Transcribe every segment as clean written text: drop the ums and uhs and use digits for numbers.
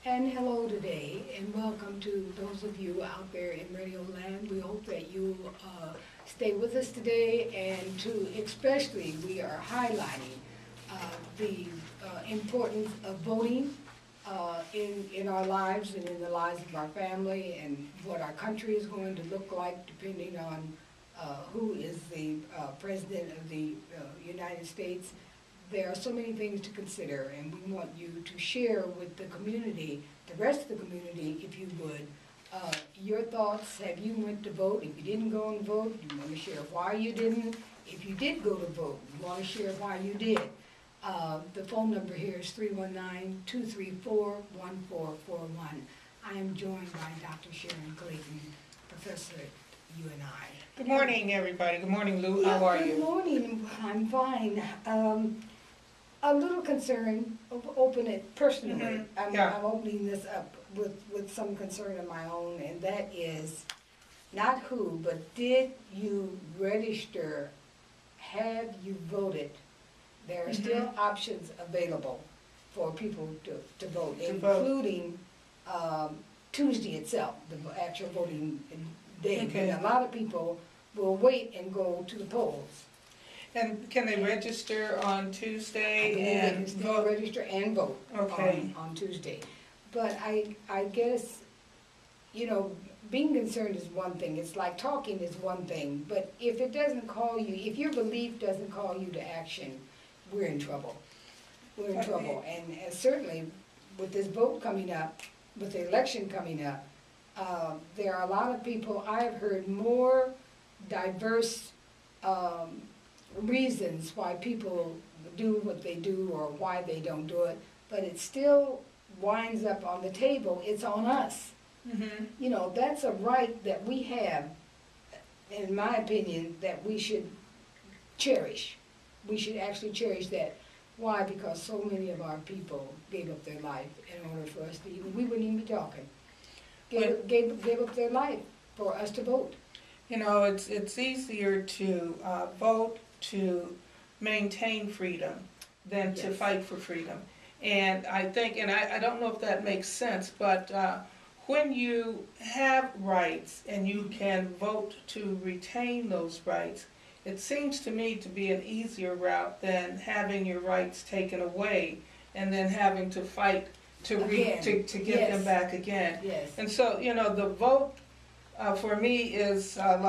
And hello today, and welcome to those of you out there in Radio Land. We hope that you stay with us today, and especially we are highlighting the importance of voting in our lives and in the lives of our family, and what our country is going to look like depending on who is the President of the United States. There are so many things to consider, and we want you to share with the community, the rest of the community, if you would, your thoughts. Have you went to vote? If you didn't go and vote, you want to share why you didn't. If you did go to vote, you want to share why you did. The phone number here is 319-234-1441. I am joined by Dr. Scharron, Clayton, Professor at UNI. Good morning, everybody. Good morning, Lou. How are you? Good morning. I'm fine. A little concern, open it personally. I'm opening this up with some concern of my own, and that is not who, but did you register? Have you voted? There are still options available for people to vote, including Tuesday itself, the actual voting day. Okay. A lot of people will wait and go to the polls. And can they register on Tuesday They can and still vote? register and vote on Tuesday. But I guess, being concerned is one thing. It's like talking is one thing. But if it doesn't call you, if your belief doesn't call you to action, we're in trouble. We're in trouble. And certainly with this vote coming up, with the election coming up, there are a lot of people. I have heard more diverse reasons why people do what they do or why they don't do it, but it still winds up on the table. It's on us. That's a right that we have, in my opinion, that we should cherish. We should actually cherish that. Why? Because so many of our people gave up their life in order for us to even, we wouldn't even be talking. Gave up their life for us to vote. It's easier to vote to maintain freedom than to fight for freedom. And I think, and I don't know if that makes sense, but when you have rights and you can vote to retain those rights, it seems to me to be an easier route than having your rights taken away and then having to fight to get them back again. Yes. And so, the vote for me is at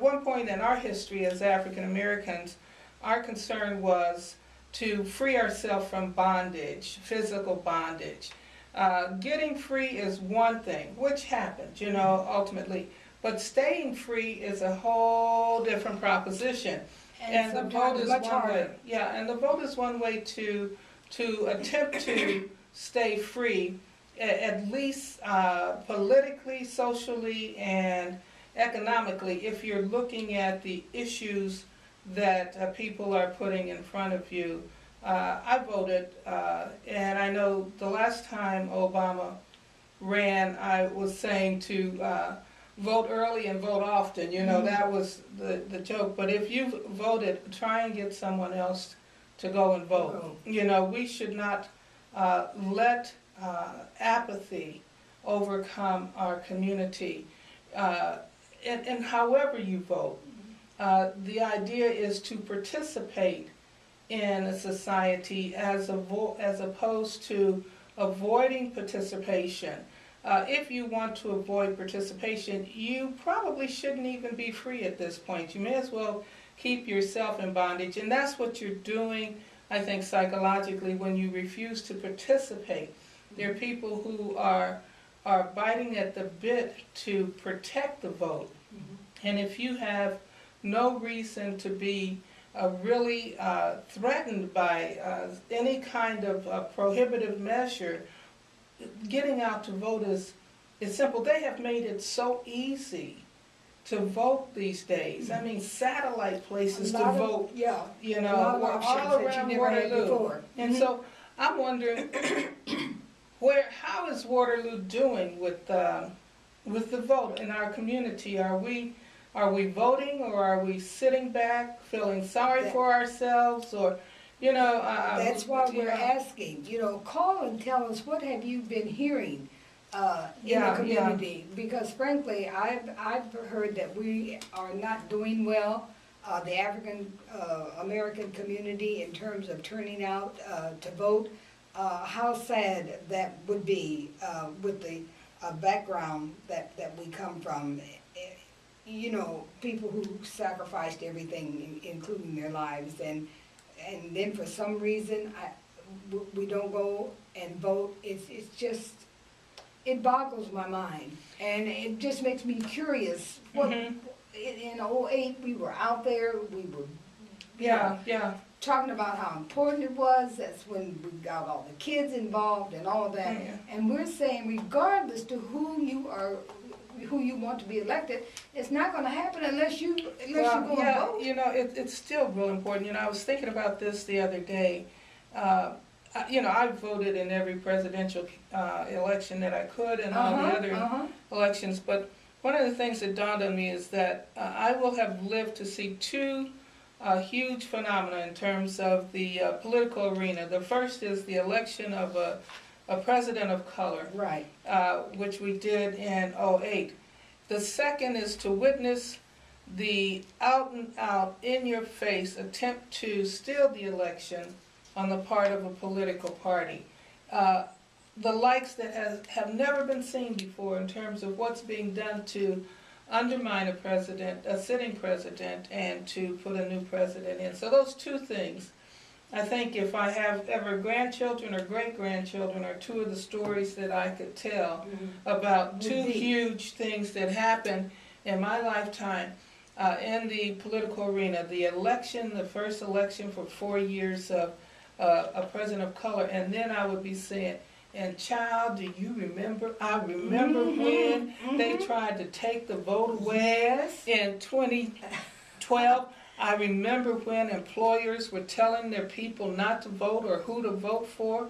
one point in our history as African Americans, our concern was to free ourselves from bondage, physical bondage. Getting free is one thing, which happened, ultimately. But staying free is a whole different proposition. And the vote is one way. Yeah, and the vote is one way to attempt to stay free, at least politically, socially, and economically, if you're looking at the issues that people are putting in front of you. I voted, and I know the last time Obama ran, I was saying to vote early and vote often. That was the joke. But if you've voted, try and get someone else to go and vote. We should not let apathy overcome our community. And however you vote, the idea is to participate in a society as opposed to avoiding participation. If you want to avoid participation, you probably shouldn't even be free at this point. You may as well keep yourself in bondage. And that's what you're doing, I think, psychologically when you refuse to participate. There are people who are biting at the bit to protect the vote. And if you have no reason to be really threatened by any kind of prohibitive measure, getting out to vote is simple. They have made it so easy to vote these days. I mean, satellite places to vote. Yeah. We're all around Waterloo. And so I'm wondering, how is Waterloo doing with the vote in our community? Are we voting, or are we sitting back feeling sorry for ourselves? Or You know, That's why you we're know, asking, call and tell us, what have you been hearing in the Yeah, community? Because frankly, I've heard that we are not doing well, the African American community, in terms of turning out to vote. How sad that would be with the background that we come from. People who sacrificed everything, including their lives, and then for some reason we don't go and vote. It's just, it boggles my mind, and it just makes me curious. What in '08 we were out there, we were talking about how important it was. That's when we got all the kids involved and all of that. Yeah. And we're saying, regardless to who you want to be elected, it's not going to happen unless you go and vote. It's still real important. I was thinking about this the other day. I voted in every presidential election that I could, and all the other elections. But one of the things that dawned on me is that I will have lived to see two huge phenomena in terms of the political arena. The first is the election of a president of color, right, which we did in '08. The second is to witness the out and out, in your face attempt to steal the election on the part of a political party. The likes that have never been seen before in terms of what's being done to undermine a sitting president, and to put a new president in. So those two things, I think if I have ever grandchildren or great-grandchildren, are two of the stories that I could tell about two huge things that happened in my lifetime in the political arena. The election, the first election for 4 years of a president of color, and then I would be saying, and child, do you remember? I remember when they tried to take the vote away in 2012. I remember when employers were telling their people not to vote or who to vote for.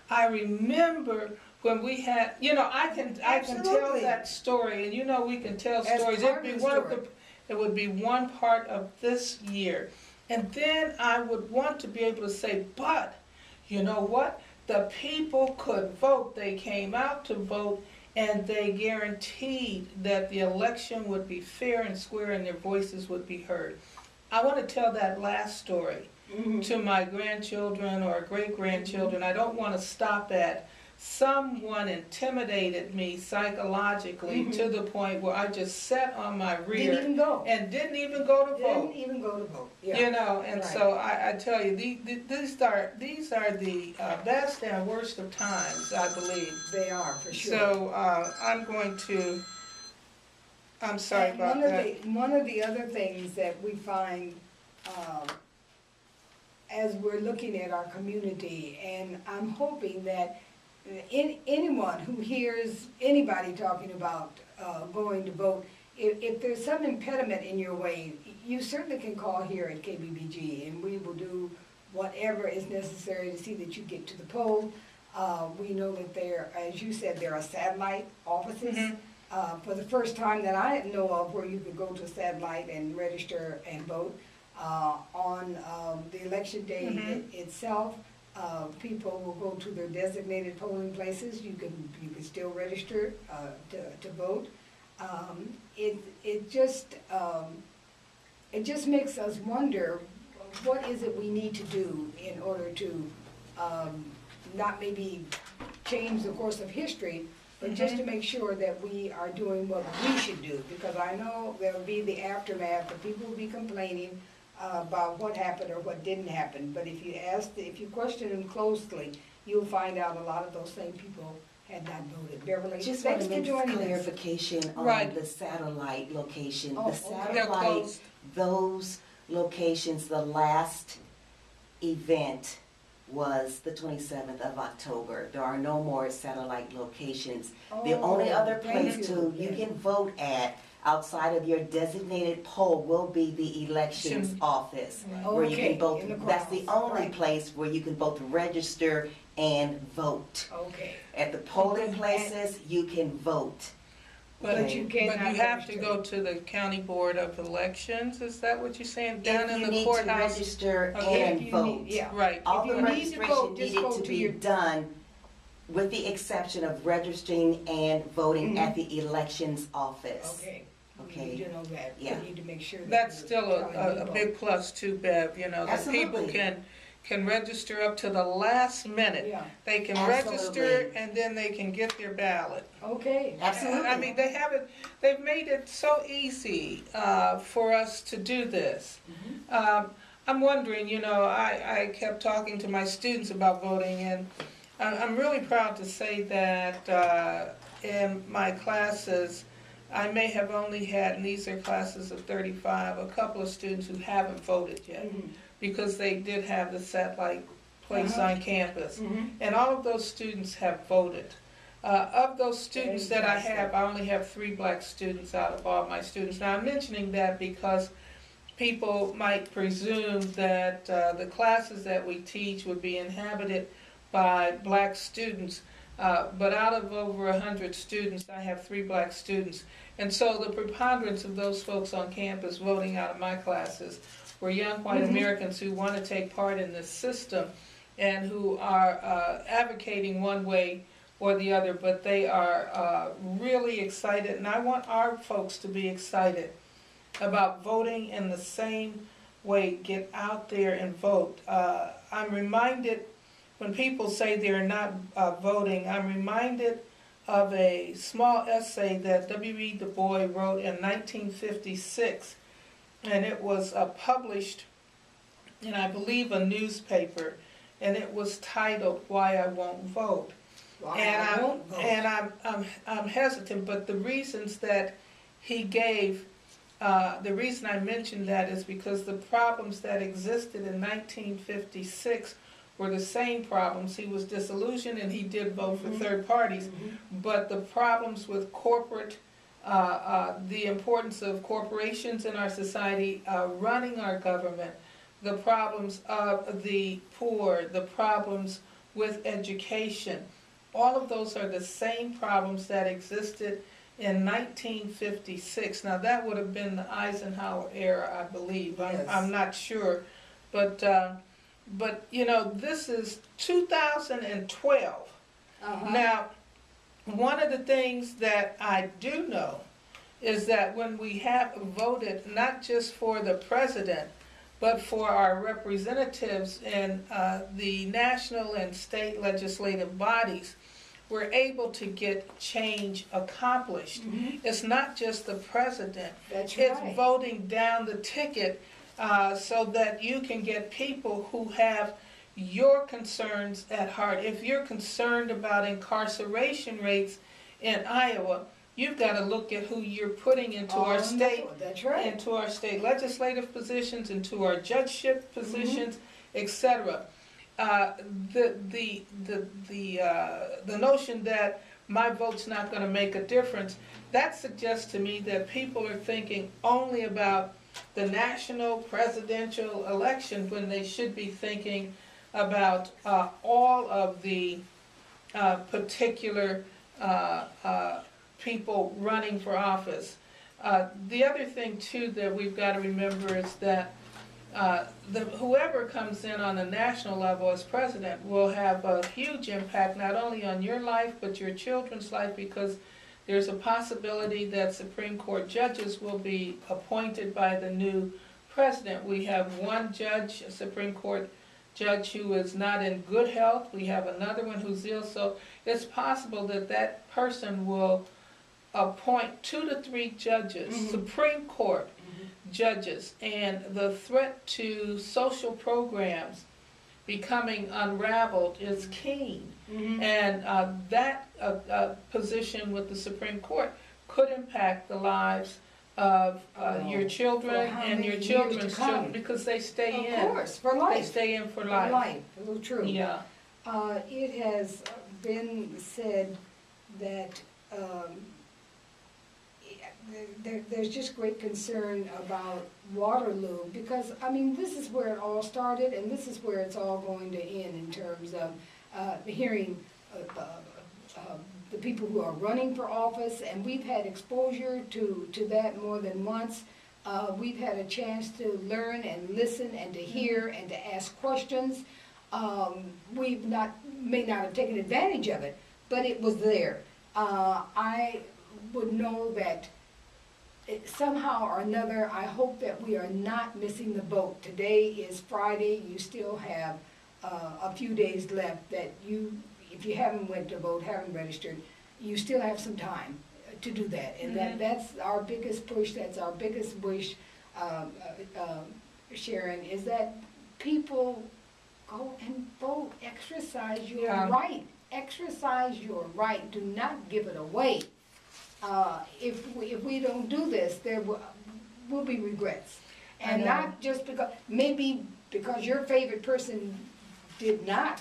I remember when we had, I can tell that story, and we can tell stories. It would be one part of this year. And then I would want to be able to say, but you know what? The people could vote. They came out to vote, and they guaranteed that the election would be fair and square and their voices would be heard. I want to tell that last story to my grandchildren or great-grandchildren. I don't want to stop at someone intimidated me psychologically to the point where I just sat on my rear and didn't even go to vote. Yeah. And so I tell you, these are the best and worst of times, I believe. They are, for sure. So I'm sorry about that. One of the other things that we find as we're looking at our community, and I'm hoping that anyone who hears anybody talking about going to vote, if there's some impediment in your way, you certainly can call here at KBBG, and we will do whatever is necessary to see that you get to the poll. We know that there, as you said, there are satellite offices. For the first time that I know of, where you could go to a satellite and register and vote. On the election day itself, people will go to their designated polling places. You can still register to vote. It just makes us wonder, what is it we need to do in order to not maybe change the course of history, but just to make sure that we are doing what we should do. Because I know there will be the aftermath, and people will be complaining about what happened or what didn't happen. But if you question them closely, you'll find out a lot of those same people had not voted. Beverly, just want to make clarification on the satellite location. The satellite, those locations, the last event was the 27th of October. There are no more satellite locations. The only other place you can vote at outside of your designated poll will be the elections office, where you can vote. That's the only place where you can both register and vote. At the polling places, you can vote. But you cannot But you have to register. go to the County Board of Elections, is that what you're saying? Down If in you the need to courthouse? register Okay. and If you vote. need- yeah. Right. All If the you need to registration vote, just needed go to to be your- done with the exception of registering and voting Mhm. at the elections office. Okay. Okay. You need to know that. Yeah. You need to make sure that. That's you're still telling a people. big plus too, Bev, that people Absolutely. can register up to the last minute. Yeah, They can Absolutely. register and then they can get their ballot. okay. Absolutely. I mean, they've made it so easy for us to do this. I'm wondering, I kept talking to my students about voting, and I'm really proud to say that in my classes, I may have only had, and these are classes of 35, a couple of students who haven't voted yet, Mhm. because they did have the satellite place on campus. Mhm. And all of those students have voted. Of those students that I have, I only have 3 black students out of all my students. Now, I'm mentioning that because people might presume that the classes that we teach would be inhabited by black students. But out of over 100 students, I have 3 black students. And so the preponderance of those folks on campus voting out of my classes were young white Americans who want to take part in this system and who are advocating one way or the other, but they are really excited, and I want our folks to be excited about voting in the same way. Get out there and vote. I'm reminded, when people say they're not voting, I'm reminded of a small essay that W.E. Du Bois wrote in 1956, and it was published in, I believe, a newspaper, and it was titled "Why I Won't Vote." I'm hesitant, but the reasons that he gave, the reason I mentioned that is because the problems that existed in 1956 were the same problems. He was disillusioned and he did vote for third parties, but the problems with corporate, the importance of corporations in our society running our government, the problems of the poor, the problems with education, all of those are the same problems that existed in 1956. Now that would have been the Eisenhower era, I believe. Yes. I'm not sure, but this is 2012. Now, one of the things that I do know is that when we have voted not just for the president, but for our representatives in the national and state legislative bodies, we're able to get change accomplished. It's not just the president. That's It's right. voting down the ticket so that you can get people who have your concerns at heart. If you're concerned about incarceration rates in Iowa, you've got to look at who you're putting into our state, That's right. into our state legislative positions, into our judgeship positions, etc. The notion that my vote's not going to make a difference, that suggests to me that people are thinking only about the national presidential election when they should be thinking about all of the particular people running for office. The other thing too that we've got to remember is that whoever comes in on the national level as president will have a huge impact not only on your life but your children's life, because there's a possibility that Supreme Court judges will be appointed by the new president. We have one judge, a Supreme Court judge, who is not in good health. We have another one who's ill. So it's possible that that person will appoint 2 to 3 judges, Supreme Court judges, and the threat to social programs becoming unraveled is keen. And that position with the Supreme Court could impact the lives of your children and your children's children, because they stay in. Of course, for life. They stay in for For life. life, a little true. Yeah. It has been said that there's just great concern about Waterloo, because, I mean, this is where it all started, and this is where it's all going to end in terms of hearing the people who are running for office, and we've had exposure to that more than once. We've had a chance to learn and listen and to hear and to ask questions. May not have taken advantage of it, but it was there. I would know that somehow or another, I hope that we are not missing the boat. Today is Friday. You still have a few days left that if you haven't went to vote, haven't registered, you still have some time to do that. And that's our biggest push, that's our biggest wish, Scharron, is that people go and vote. Exercise your right. Exercise your right. Do not give it away. If we don't do this, there will be regrets. And not just because your favorite person did not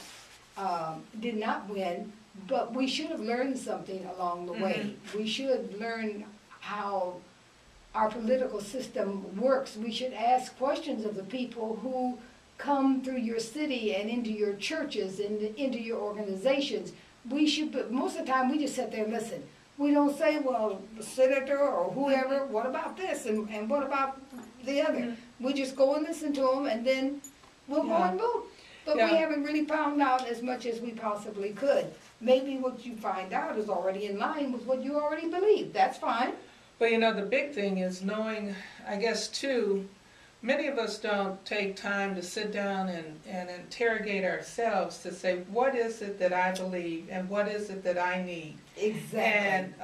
win, but we should have learned something along the way. We should learn how our political system works. We should ask questions of the people who come through your city and into your churches and into your organizations. We should, but most of the time we just sit there and listen. We don't say, well, the senator or whoever, what about this and what about the other? We just go and listen to them, and then we'll go and vote. But we haven't really found out as much as we possibly could. Maybe what you find out is already in line with what you already believe. That's fine. But you know, the big thing is knowing, I guess, too, many of us don't take time to sit down and interrogate ourselves to say, what is it that I believe and what is it that I need? Exactly. And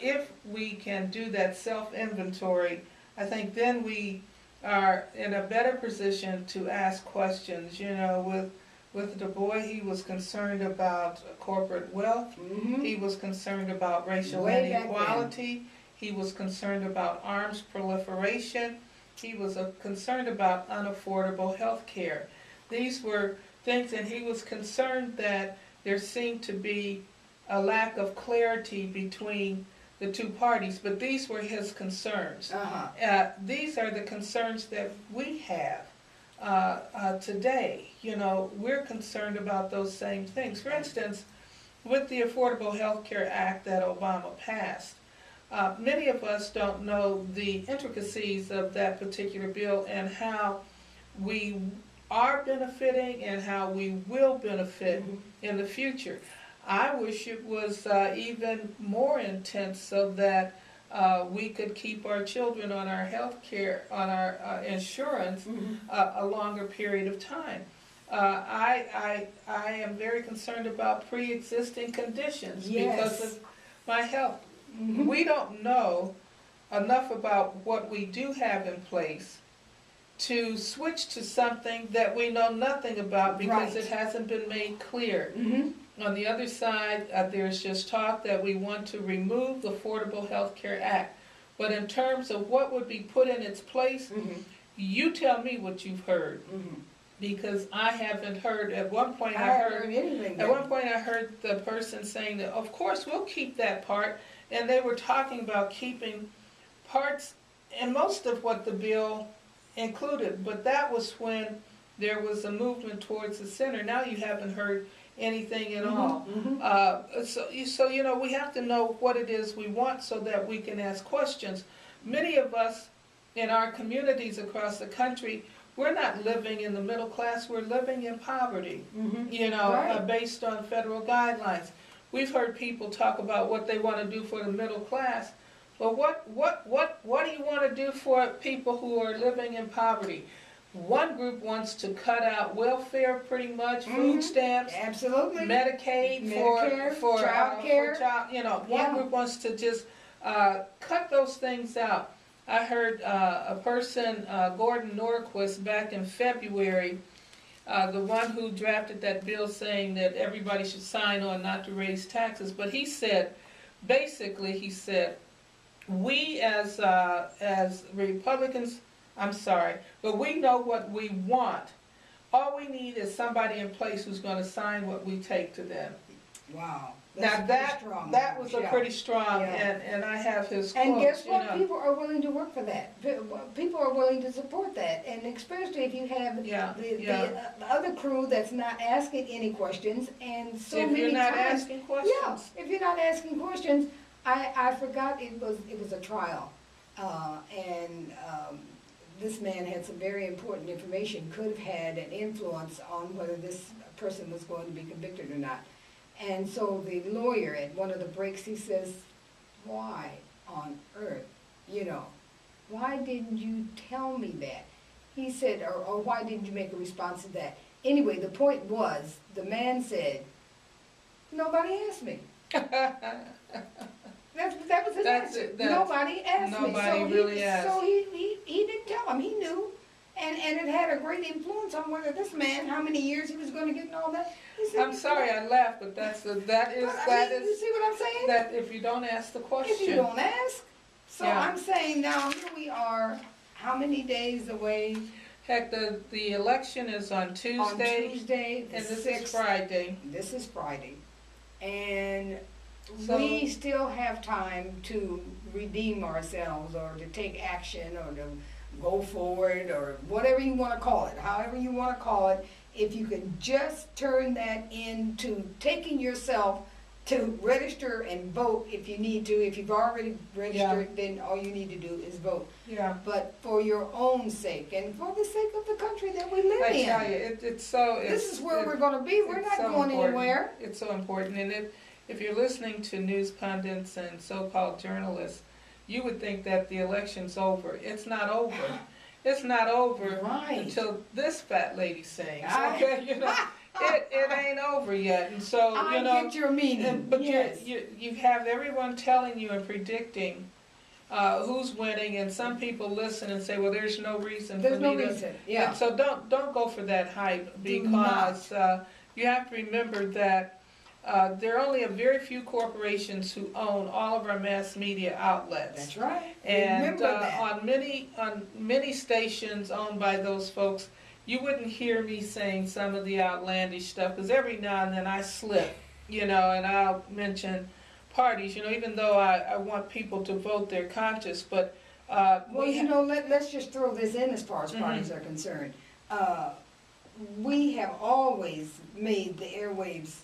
if we can do that self-inventory, I think then we are in a better position to ask questions. You know, with Du Bois, he was concerned about corporate wealth. He was concerned about racial inequality. He was concerned about arms proliferation. He was concerned about unaffordable health care. These were things, and he was concerned that there seemed to be a lack of clarity between the two parties, but these were his concerns. These are the concerns that we have today. You know, we're concerned about those same things. For instance, with the Affordable Health Care Act that Obama passed, many of us don't know the intricacies of that particular bill and how we are benefiting and how we will benefit in the future. I wish it was even more intense so that we could keep our children on our health care, on our insurance a longer period of time. I am very concerned about pre-existing conditions because of my health. We don't know enough about what we do have in place to switch to something that we know nothing about because it hasn't been made clear. On the other side, there's just talk that we want to remove the Affordable Health Care Act. But in terms of what would be put in its place, you tell me what you've heard. Because I haven't heard. At one point I heard the person saying that, of course, we'll keep that part. And they were talking about keeping parts and most of what the bill included. But that was when there was a movement towards the center. Now you haven't heard anything at all. So you know, we have to know what it is we want so that we can ask questions. Many of us in our communities across the country, we're not living in the middle class, we're living in poverty, you know, based on federal guidelines. We've heard people talk about what they want to do for the middle class. Well, what do you want to do for people who are living in poverty? One group wants to cut out welfare, pretty much, food stamps, Medicaid, for child care. You know, one group wants to just cut those things out. I heard a person, Gordon Norquist, back in February, the one who drafted that bill saying that everybody should sign on not to raise taxes. But he said, basically, he said, we as Republicans, I'm sorry, but we know what we want. All we need is somebody in place who's going to sign what we take to them. Wow. Now that was a pretty strong, and I have his quotes, and guess what? you know. People are willing to work for that. People are willing to support that, and especially if you have the other crew that's not asking any questions, and so if many you're not times. asking questions. Yeah, if you're not asking questions, I forgot it was a trial, and this man had some very important information, could have had an influence on whether this person was going to be convicted or not. And so the lawyer at one of the breaks, he says, why on earth, you know, why didn't you tell me that? He said, or why didn't you make a response to that? Anyway, the point was, the man said, nobody asked me. That was his answer. Nobody asked me. Nobody really asked. So he didn't tell him. He knew. And it had a great influence on whether this man, how many years he was going to get and all that. He said, I'm sorry, I laughed, but that is. You see what I'm saying? That if you don't ask the question. If you don't ask. So I'm saying now, here we are, how many days away? Heck, the election is on Tuesday. On Tuesday, and this is Friday. This is Friday. And so, we still have time to redeem ourselves or to take action or to go forward or whatever you want to call it, however you want to call it. If you can just turn that into taking yourself to register and vote if you need to. If you've already registered, then all you need to do is vote. Yeah. But for your own sake and for the sake of the country that we live in. I tell you, this is where we're going to be. We're not going anywhere. It's so important. And if you're listening to news pundits and so-called journalists, you would think that the election's over. It's not over. It's not over until this fat lady sings. Okay, you know, it ain't over yet. And so you know, I get your meaning. But yes. you have everyone telling you and predicting who's winning, and some people listen and say, well, there's no reason for me to. Yeah. And so don't go for that hype, because you have to remember that. There are only a very few corporations who own all of our mass media outlets. That's right. And on many stations owned by those folks, you wouldn't hear me saying some of the outlandish stuff, because every now and then I slip, you know, and I'll mention parties, you know, even though I want people to vote their conscience, but well, you know, let's just throw this in as far as parties are concerned. We have always made the airwaves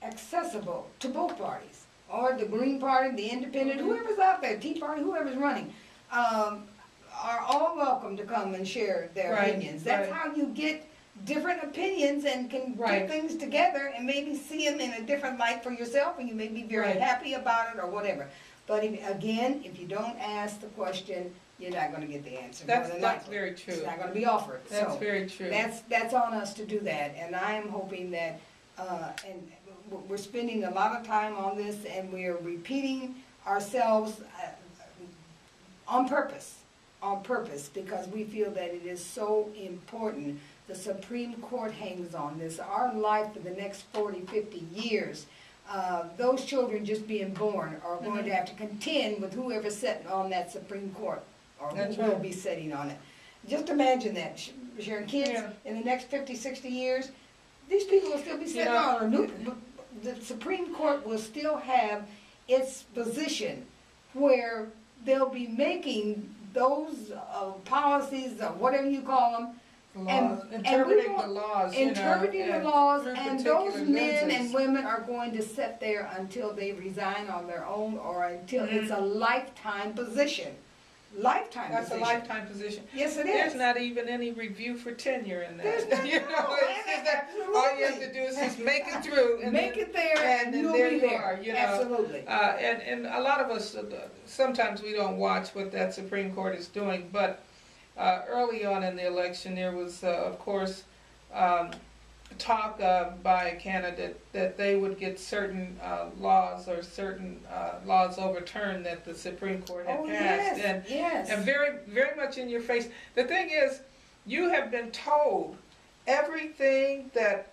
accessible to both parties, or the Green Party, the Independent, whoever's out there, Tea Party, whoever's running, are all welcome to come and share their opinions. That's how you get different opinions and can put things together and maybe see them in a different light for yourself, and you may be very happy about it or whatever. But again, if you don't ask the question, you're not going to get the answer. That's very true. It's not going to be offered. That's very true. That's on us to do that, and I am hoping that, and we're spending a lot of time on this, and we're repeating ourselves on purpose, because we feel that it is so important. The Supreme Court hangs on this. Our life for the next 40, 50 years, those children just being born are going to have to contend with whoever's sitting on that Supreme Court, or who will be sitting on it. Just imagine that, Sharon, kids in the next 50, 60 years, these people will still be sitting on the Supreme Court will still have its position where they'll be making those policies, or whatever you call them, interpreting the laws, and those men and women are going to sit there until they resign on their own, or until it's a lifetime position. That's a lifetime position. Yes, it is. There's not even any review for tenure in that. There's not. You know, all you have to do is just make it through. And make it there, and then you'll there be you there. are. You know? Absolutely. And a lot of us, sometimes we don't watch what that Supreme Court is doing, but early on in the election, there was, of course, talk by a candidate that they would get certain laws or certain laws overturned that the Supreme Court had passed. And very, very much in your face. The thing is, you have been told everything that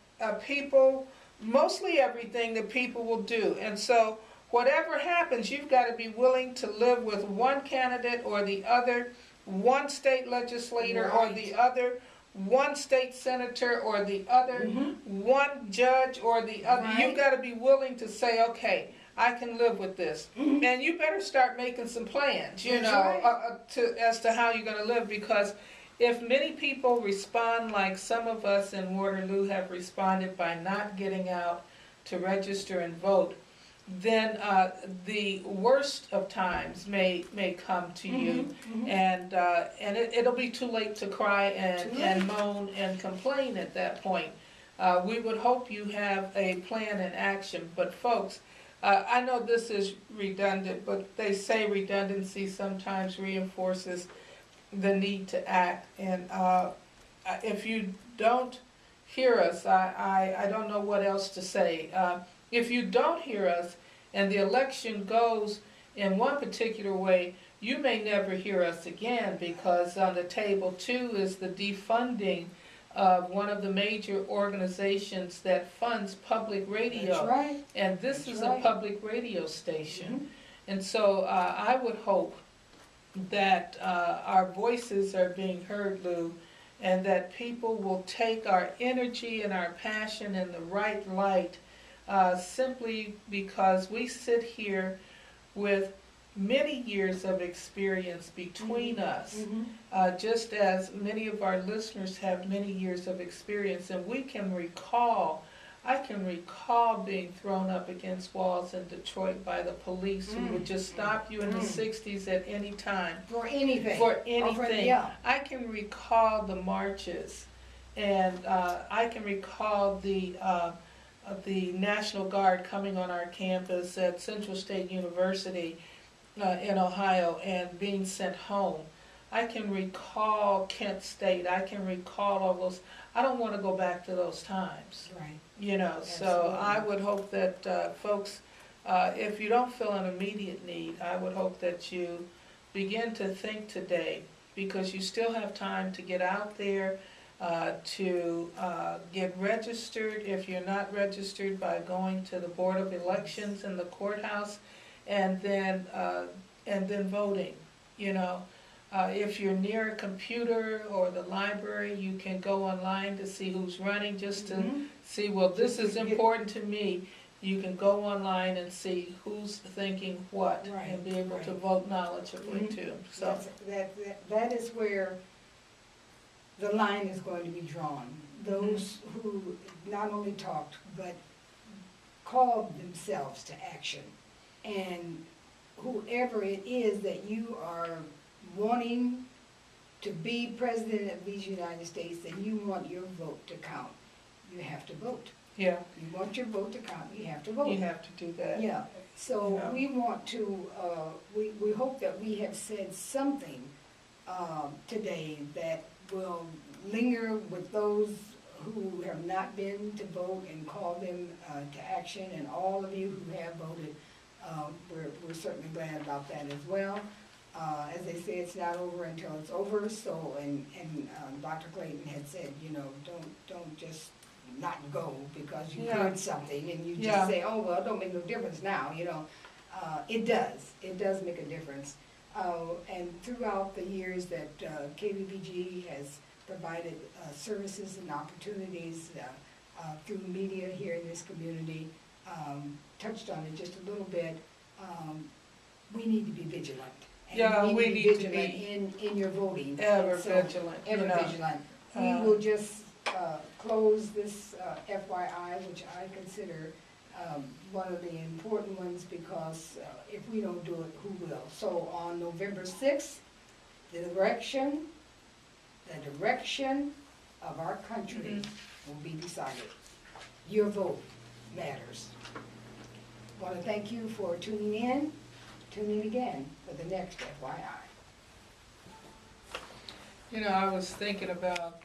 mostly everything that people will do. And so whatever happens, you've got to be willing to live with one candidate or the other, one state legislator or the other, one state senator or the other, one judge or the other. Right. You've got to be willing to say, okay, I can live with this. And you better start making some plans, you That's know, right. as to how you're going to live, because if many people respond like some of us in Waterloo have responded by not getting out to register and vote, then the worst of times may come to you, and it'll be too late to cry and moan and complain at that point. We would hope you have a plan and action, but folks, I know this is redundant, but they say redundancy sometimes reinforces the need to act, and if you don't hear us, I don't know what else to say. If you don't hear us and the election goes in one particular way, you may never hear us again, because on the table too is the defunding of one of the major organizations that funds public radio. That's right. And this That's is right. a public radio station. And so I would hope that our voices are being heard, Lou, and that people will take our energy and our passion in the right light, simply because we sit here with many years of experience between us, just as many of our listeners have many years of experience, and we can recall, I can recall being thrown up against walls in Detroit by the police who would just stop you in the 60s at any time. For anything. For anything. Yeah. I can recall the marches, and I can recall the National Guard coming on our campus at Central State University in Ohio and being sent home. I can recall Kent State. I can recall all those. I don't want to go back to those times. Right. You know, so I would hope that folks, if you don't feel an immediate need, I would hope that you begin to think today, because you still have time to get out there, to get registered if you're not registered, by going to the Board of Elections in the courthouse, and then voting. You know, if you're near a computer or the library, you can go online to see who's running, just to see, well, this is important to me. You can go online and see who's thinking what, and be able to vote knowledgeably too. So that is where the line is going to be drawn. Those who not only talked, but called themselves to action. And whoever it is that you are wanting to be president of these United States, and you want your vote to count, you have to vote. yeah, You want your vote to count, you have to vote. you have to do that. Yeah, so Yeah. we want to, we hope that we have said something today that will linger with those who have not been to vote, and call them to action, and all of you who have voted. We're certainly glad about that as well. As they say, it's not over until it's over. So, and Dr. Clayton had said, you know, don't just not go because you heard something and you just say, oh well, it don't make no difference now. You know, it does make a difference. And throughout the years that KBBG has provided services and opportunities through media here in this community, touched on it just a little bit. We need to be vigilant. And we need to vigilant be in your voting. ever So, vigilant. ever you know. vigilant. We will just close this FYI, which I consider one of the important ones, because if we don't do it, who will? So on November 6th, the direction of our country will be decided. Your vote matters. I want to thank you for tuning in. Tune in again for the next FYI. You know, I was thinking about